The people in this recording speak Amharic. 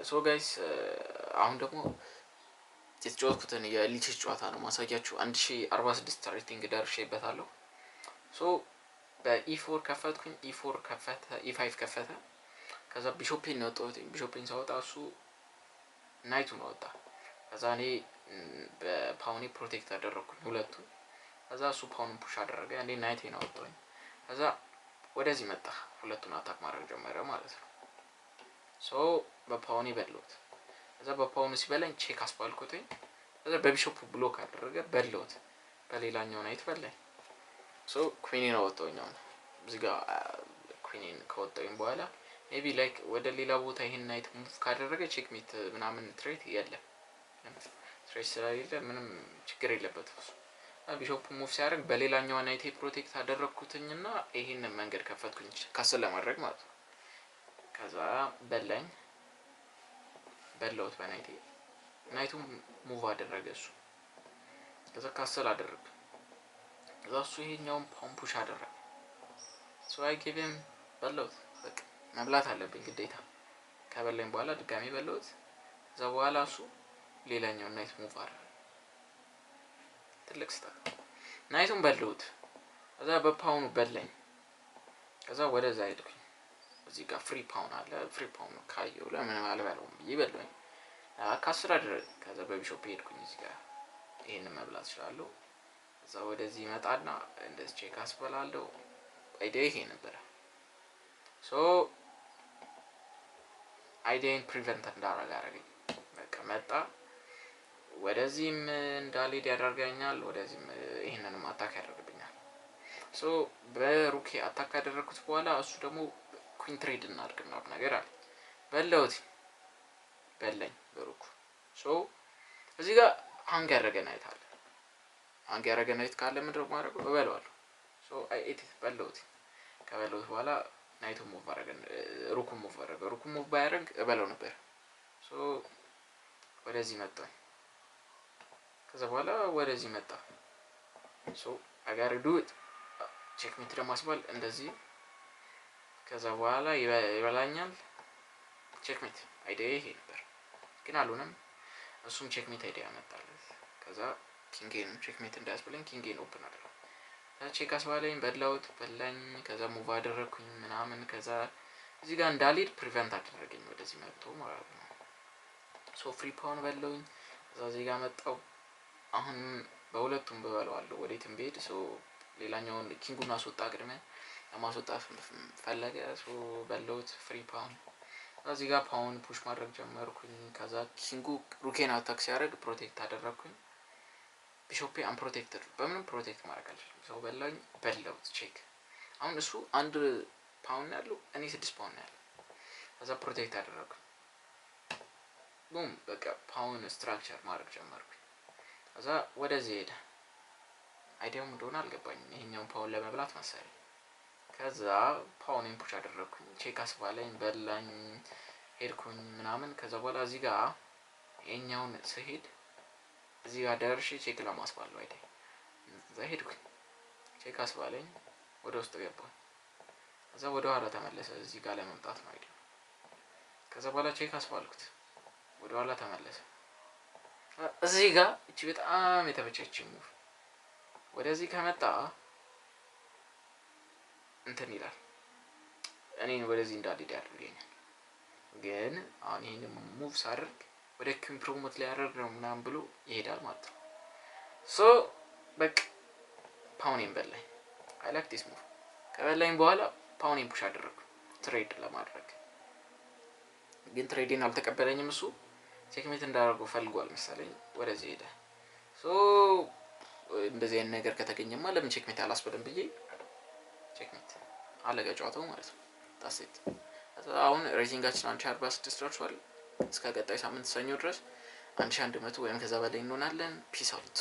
ሶ ጋይስ አሁን ደግሞ የተጫወትኩትን የሊችስ ጨዋታ ነው ማሳያችሁ። 1046 ሬቲንግ ደርሼበታለሁ። ሶ በኢ4 ከፈትኩኝ፣ ኢፎር ከፈተ፣ ኢ5 ከፈተ። ከዛ ቢሾፔን ነው ወጣሁት። ቢሾፔን ሳወጣ እሱ ናይቱን ወጣ። ከዛ እኔ በፓውኔ ፕሮቴክት አደረኩኝ ሁለቱን። ከዛ እሱ ፓውኑን ፑሽ አደረገ፣ እኔ ናይቴን አወጣሁኝ። ከዛ ወደዚህ መጣ፣ ሁለቱን አታክ ማድረግ ጀመረ ማለት ነው። ሶ በፓውኔ በለውት። ከዛ በፓውኑ ሲበላኝ ቼክ አስባልኩትኝ። ከዛ በቢሾፕ ብሎክ አደረገ፣ በለውት። በሌላኛው ናይት በላኝ። ሶ ኩዊኔን አወጣሁኝ። አሁን እዚህ ጋር ኩዊኔን ከወጣሁኝ በኋላ ሜቢ ላይክ ወደ ሌላ ቦታ ይሄን ናይት ሙቭ ካደረገ ቼክ ሜት ምናምን ትሬት የለም። ትሬት ስለሌለ ምንም ችግር የለበትም። ቢሾፕ ሙቭ ሲያደርግ በሌላኛው ናይቴ ፕሮቴክት አደረግኩትኝና ይሄንን መንገድ ከፈትኩኝ ካስል ለማድረግ ማለት ነው። ከዛ በላኝ፣ በለውት በናይቴ። ናይቱም ሙቭ አደረገ እሱ። ከዛ ካስል አደረግ። ከዛ እሱ ይሄኛውን ፓውን ፑሽ አደረገ። ሶ አይ ጊቭ ሂም በለውት። በቃ መብላት አለብኝ ግዴታ። ከበላኝ በኋላ ድጋሚ በለውት። ከዛ በኋላ እሱ ሌላኛውን ናይት ሙቭ አደረገ። ትልቅ ስህተት። ናይቱን በለውት። ከዛ በፓውኑ በላኝ። ከዛ ወደዛ ሄድኩኝ። እዚህ ጋር ፍሪ ፓውን አለ። ፍሪ ፓውን ካየው ለምን አልበላውም ብዬ በላኝ። ካስል አደረገ። ከዛ በቢሾፕ ሄድኩኝ። እዚህ ጋር ይሄንን መብላት እችላለሁ። ከዛ ወደዚህ መጣና እንደዚህ ቼክ አስበላለሁ። አይዲያ ይሄ ነበረ። ሶ አይዲያን ፕሪቨንት እንዳደረገ አደረገኝ። በቃ መጣ፣ ወደዚህም እንዳልሄድ ያደርገኛል፣ ወደዚህም ይሄንንም አታክ ያደርግብኛል። ሶ በሩኬ አታክ ያደረኩት በኋላ እሱ ደግሞ ኩዊን ትሬድ እናድርግ ምናምን ነገር አለ። በለውት፣ በላኝ በሩኩ። ሶ እዚህ ጋር ሃንግ ያደረገ ናይት አለ። ሃንግ ያደረገ ናይት ካለ ምንድነው ማድረገው? እበለዋለሁ። ሶ አይ ኤት በለውት። ከበለውት በኋላ ናይቱ ሙቭ አደረገ፣ ሩኩ ሙቭ አደረገ። ሩኩ ሙቭ ባያደርግ እበለው ነበር። ሶ ወደዚህ መጣ። ከዛ በኋላ ወደዚህ መጣ። ሶ አጋር ዱት ቼክ ሜት ደግሞ አስባል እንደዚህ። ከዛ በኋላ ይበላኛል። ቼክ ሜት አይዲያ ይሄ ነበር፣ ግን አልሆነም። እሱም ቼክ ሜት አይዲያ መጣለት። ከዛ ኪንጌን ቼክ ሜት እንዳያስብለኝ ኪንጌን ኦፕን አደረገ። ቼክ አስባለኝ፣ በላውት፣ በላኝ። ከዛ ሙቭ አደረኩኝ ምናምን። ከዛ እዚህ ጋር እንዳልሄድ ፕሪቨንት አደረገኝ፣ ወደዚህ መጥቶ ማለት ነው። ሶ ፍሪ ፓውን በለውኝ። ከዛ እዚህ ጋር መጣው። አሁን በሁለቱም በበለዋለሁ ወዴትም ብሄድ። ሶ ሌላኛውን ኪንጉን አስወጣ፣ ቅድሚያ ለማስወጣት ፈለገ። ሶ በለውት ፍሪ ፓውን። እዚህ ጋር ፓውን ፑሽ ማድረግ ጀመርኩኝ። ከዛ ኪንጉ ሩኬን አታክ ሲያደርግ ፕሮቴክት አደረኩኝ። ቢሾፔ አንፕሮቴክትድ፣ በምንም ፕሮቴክት ማድረግ አልችልም። ሰው በላኝ፣ በለውት ቼክ። አሁን እሱ 1 ፓውን ያለው፣ እኔ 6 ፓውን ያለው። ከዛ ፕሮቴክት አደረኩኝ። ቡም፣ በቃ ፓውን ስትራክቸር ማድረግ ጀመርኩኝ። ከዛ ወደዚህ ሄደ። አይዲያውም እንደሆነ አልገባኝም። ይሄኛውን ፓውን ለመብላት መሰለኝ። ከዛ ፓውንን ፑሽ አደረኩኝ። ቼክ አስባለኝ፣ በላኝ፣ ሄድኩኝ ምናምን። ከዛ በኋላ እዚህ ጋር ይሄኛውን ስሄድ እዚህ ጋር ደርሼ ቼክ ለማስባል ነው አይደል? እዛ ሄድኩኝ። ቼክ አስባለኝ፣ ወደ ውስጥ ገባሁ። ከዛ ወደ ኋላ ተመለሰ፣ እዚህ ጋር ለመምጣት ነው አይደል? ከዛ በኋላ ቼክ አስባልኩት፣ ወደ ኋላ ተመለሰ። እዚህ ጋር እቺ በጣም የተመቸችኝ ሙቭ ወደዚህ ከመጣ እንትን ይላል፣ እኔን ወደዚህ እንዳልሄድ ያደርገኛል። ግን አሁን ይሄን ሙቭ ሳደርግ ወደ ኪን ፕሮሞት ላይ ያደርግ ነው ምናምን ብሎ ይሄዳል ማለት ነው። ሶ በቃ ፓውኔን በላኝ። አይ ላይክ ዲስ ሙቭ። ከበላኝ በኋላ ፓውኔን ፑሽ አደረኩ ትሬድ ለማድረግ። ግን ትሬድን አልተቀበለኝም። እሱ ቼክሜት እንዳደረገው ፈልጓል መሰለኝ፣ ወደዚህ ሄደ። ሶ እንደዚህ አይነት ነገር ከተገኘማ ለምን ቼክሜት አላስበልም ብዬ ቼክሜት አለቀ ጨዋታው ማለት ነው። ታሴት አሁን ሬቲንጋችን 1046 ደርሷል። እስከ ቀጣይ ሳምንት ሰኞ ድረስ 1100 ወይም ከዛ በላይ እንሆናለን። ፒስ አውት።